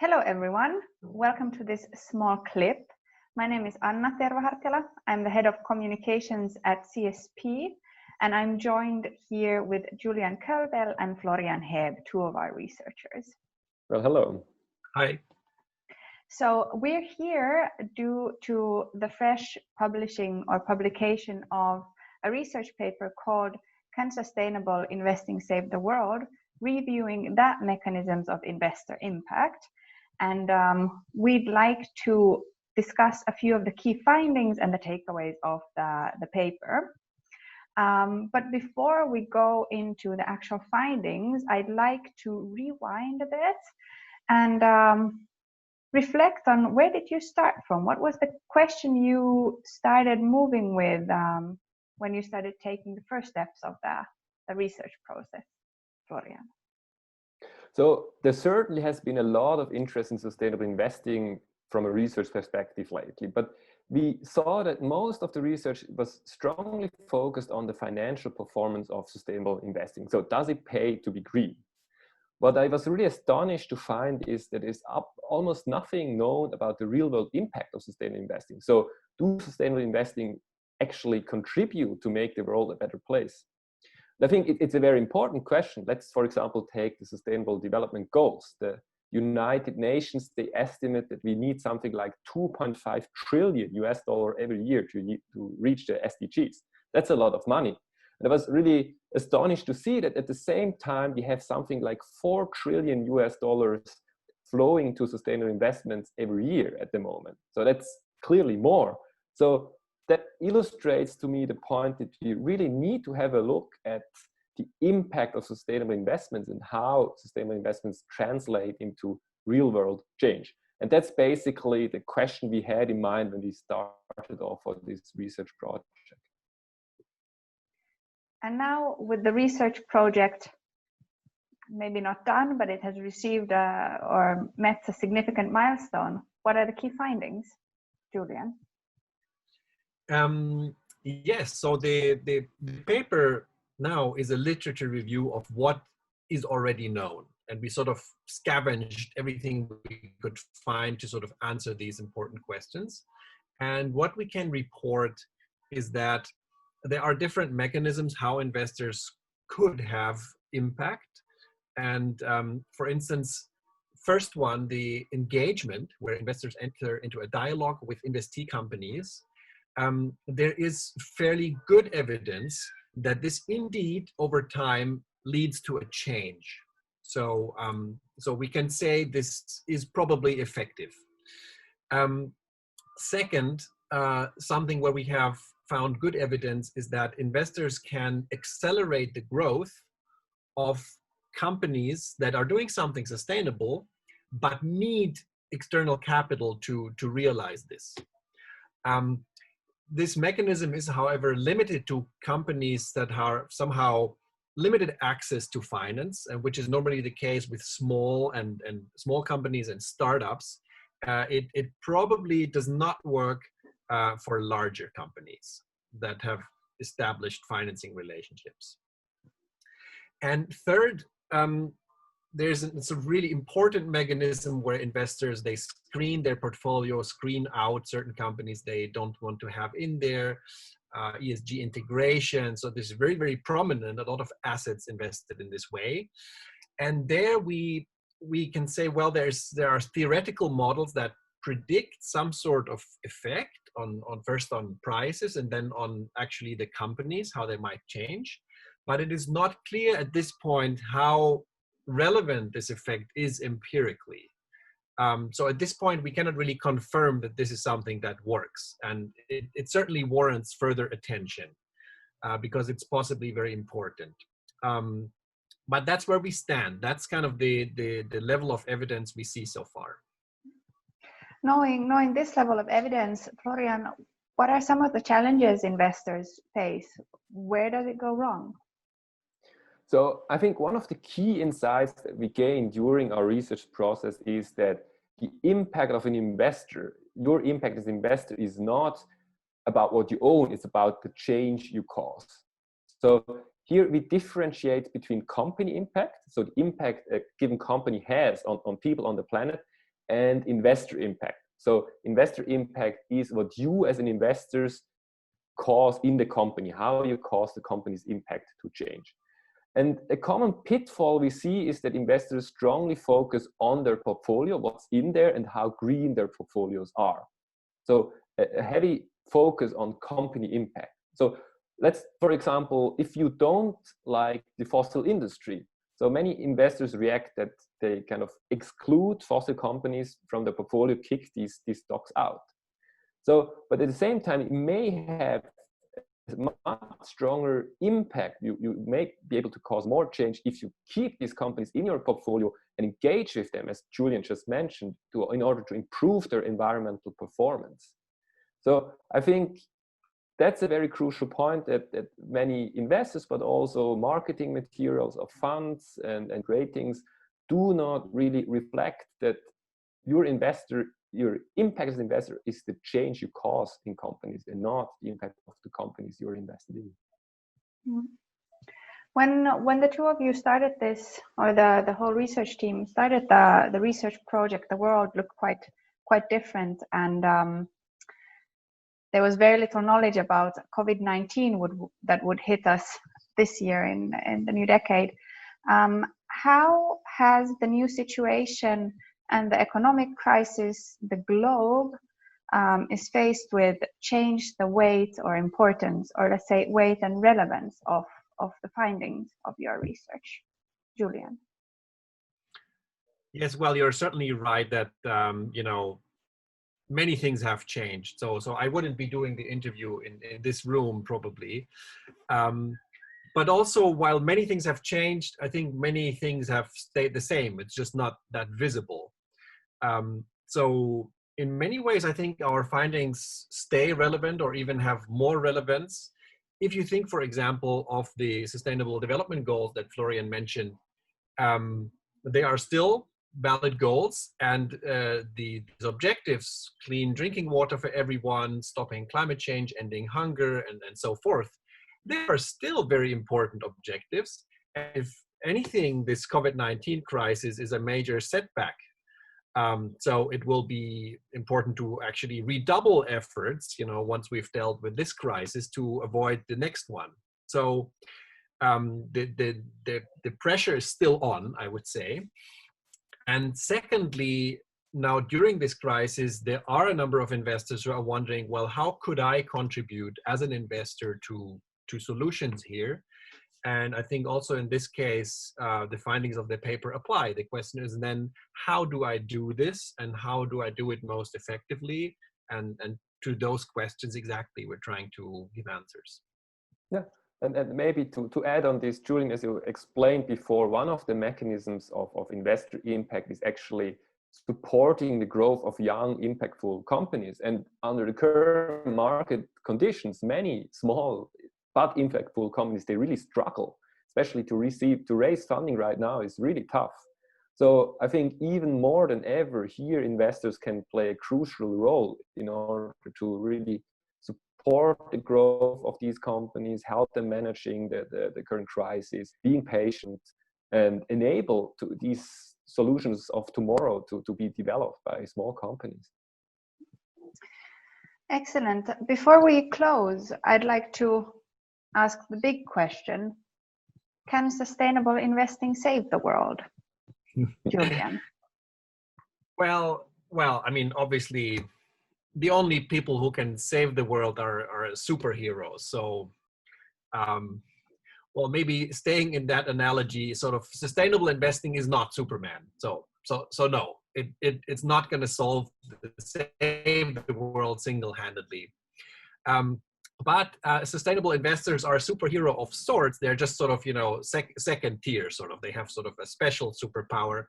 Hello everyone, welcome to this small clip. My name is Anna Tervahartila. I'm the head of communications at CSP, and I'm joined here with Julian Kölbel and Florian Heeb, two of our researchers. Well, hello. Hi. So we're here due to the fresh publication of a research paper called Can Sustainable Investing Save the World? Reviewing the mechanisms of investor impact. And we'd like to discuss a few of the key findings and the takeaways of the paper. But before we go into the actual findings, I'd like to rewind a bit and reflect on where did you start from? What was the question you started moving with when you started taking the first steps of the research process, Florian? So there certainly has been a lot of interest in sustainable investing from a research perspective lately, but we saw that most of the research was strongly focused on the financial performance of sustainable investing. So does it pay to be green? What I was really astonished to find is that there's almost nothing known about the real world impact of sustainable investing. So do sustainable investing actually contribute to make the world a better place? I think it's a very important question. Let's, for example, take the Sustainable Development Goals. The United Nations, they estimate that we need something like $2.5 trillion every year to reach the SDGs. That's a lot of money. And I was really astonished to see that at the same time, we have something like $4 trillion flowing to sustainable investments every year at the moment. So that's clearly more. So that illustrates to me the point that we really need to have a look at the impact of sustainable investments and how sustainable investments translate into real world change. And that's basically the question we had in mind when we started off on this research project. And now with the research project, maybe not done, but it has received or met a significant milestone. What are the key findings, Julian? Yes, so the paper now is a literature review of what is already known. And we sort of scavenged everything we could find to sort of answer these important questions. And what we can report is that there are different mechanisms how investors could have impact. And for instance, first one, the engagement, where investors enter into a dialogue with investee companies. There is fairly good evidence that this indeed over time leads to a change. So, so we can say this is probably effective. Second, something where we have found good evidence is that investors can accelerate the growth of companies that are doing something sustainable, but need external capital to realize this. This mechanism is, however, limited to companies that are somehow limited access to finance, which is normally the case with small companies and startups. It probably does not work for larger companies that have established financing relationships. And third, it's a really important mechanism where investors, they screen their portfolio, screen out certain companies they don't want to have in there, ESG integration. So this is very, very prominent, a lot of assets invested in this way. And there we can say, well, there are theoretical models that predict some sort of effect on first on prices and then on actually the companies, how they might change. But it is not clear at this point how relevant this effect is empirically. So at this point, we cannot really confirm that this is something that works. And it certainly warrants further attention because it's possibly very important. But that's where we stand. That's kind of the level of evidence we see so far. Knowing this level of evidence, Florian, what are some of the challenges investors face? Where does it go wrong? So I think one of the key insights that we gained during our research process is that the impact of an investor, your impact as an investor, is not about what you own, it's about the change you cause. So here we differentiate between company impact, so the impact a given company has on people on the planet, and investor impact. So investor impact is what you as an investors cause in the company, how you cause the company's impact to change. And a common pitfall we see is that investors strongly focus on their portfolio, what's in there, and how green their portfolios are. So a heavy focus on company impact. So let's, for example, if you don't like the fossil industry, so many investors react that they kind of exclude fossil companies from the portfolio, kick these stocks out. So, but at the same time, it may have a much stronger impact. You may be able to cause more change if you keep these companies in your portfolio and engage with them, as Julian just mentioned, in order to improve their environmental performance. So I think that's a very crucial point that many investors, but also marketing materials of funds and ratings do not really reflect that your impact as an investor is the change you cause in companies and not the impact of the companies you're invested in. When the two of you started this, or the whole research team started the research project, the world looked quite different, and there was very little knowledge about COVID-19 that would hit us this year in the new decade. How has the new situation and the economic crisis the globe is faced with changed the weight or importance, or let's say weight and relevance of the findings of your research? Julian. Yes, well, you're certainly right that many things have changed. So I wouldn't be doing the interview in this room probably. But also, while many things have changed, I think many things have stayed the same. It's just not that visible. So in many ways, I think our findings stay relevant or even have more relevance. If you think, for example, of the Sustainable Development Goals that Florian mentioned, they are still valid goals, and these objectives, clean drinking water for everyone, stopping climate change, ending hunger, and so forth, they are still very important objectives. And if anything, this COVID-19 crisis is a major setback. So it will be important to actually redouble efforts, once we've dealt with this crisis, to avoid the next one. So the pressure is still on, I would say. And secondly, now during this crisis, there are a number of investors who are wondering, well, how could I contribute as an investor to solutions here? And I think also in this case, the findings of the paper apply. The question is then, how do I do this, and how do I do it most effectively? And to those questions exactly, we're trying to give answers. Yeah. And maybe to add on this, Julian, as you explained before, one of the mechanisms of investor impact is actually supporting the growth of young, impactful companies. And under the current market conditions, many small but impactful companies, they really struggle, especially to raise funding right now is really tough. So I think even more than ever here, investors can play a crucial role in order to really support the growth of these companies, help them managing the current crisis, being patient, and enable these solutions of tomorrow to be developed by small companies. Excellent. Before we close, I'd like to ask the big question: can sustainable investing save the world? Julian. Well, I mean, obviously, the only people who can save the world are superheroes. So, well, maybe staying in that analogy, sort of sustainable investing is not Superman. So no, it's not going to save the world single-handedly. But sustainable investors are a superhero of sorts. They're just sort of, second tier, sort of. They have sort of a special superpower.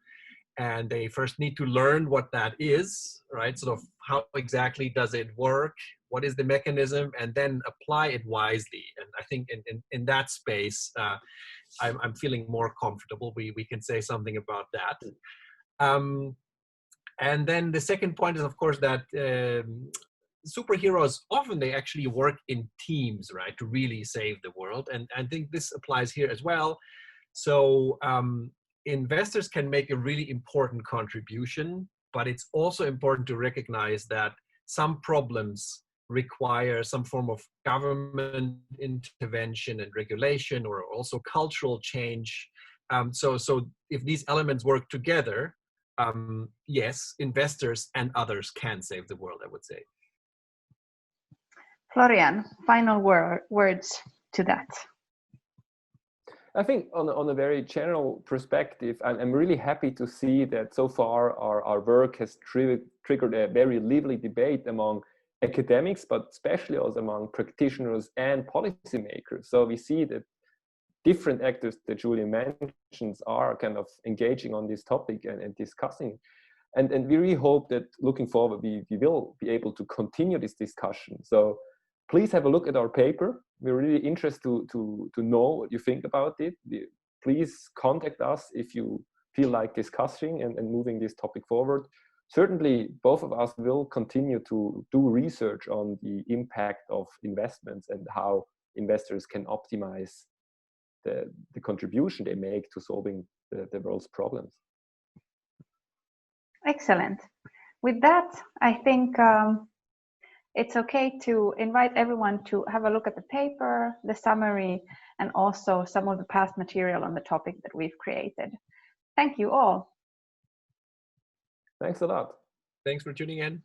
And they first need to learn what that is, right? Sort of how exactly does it work? What is the mechanism? And then apply it wisely. And I think in that space, I'm feeling more comfortable. We can say something about that. And then the second point is, of course, that superheroes, often they actually work in teams, right? To really save the world. And I think this applies here as well. So, investors can make a really important contribution but it's also important to recognize that some problems require some form of government intervention and regulation, or also cultural change. So if these elements work together, yes, investors and others can save the world, I would say. Florian, final words to that. I think on a very general perspective, I'm really happy to see that so far our work has triggered a very lively debate among academics, but especially also among practitioners and policymakers. So we see that different actors that Julian mentions are kind of engaging on this topic and discussing. And we really hope that looking forward, we will be able to continue this discussion. So please have a look at our paper. We're really interested to know what you think about it. Please contact us if you feel like discussing and moving this topic forward. Certainly, both of us will continue to do research on the impact of investments and how investors can optimize the contribution they make to solving the world's problems. Excellent. With that, I think it's okay to invite everyone to have a look at the paper, the summary, and also some of the past material on the topic that we've created. Thank you all. Thanks a lot. Thanks for tuning in.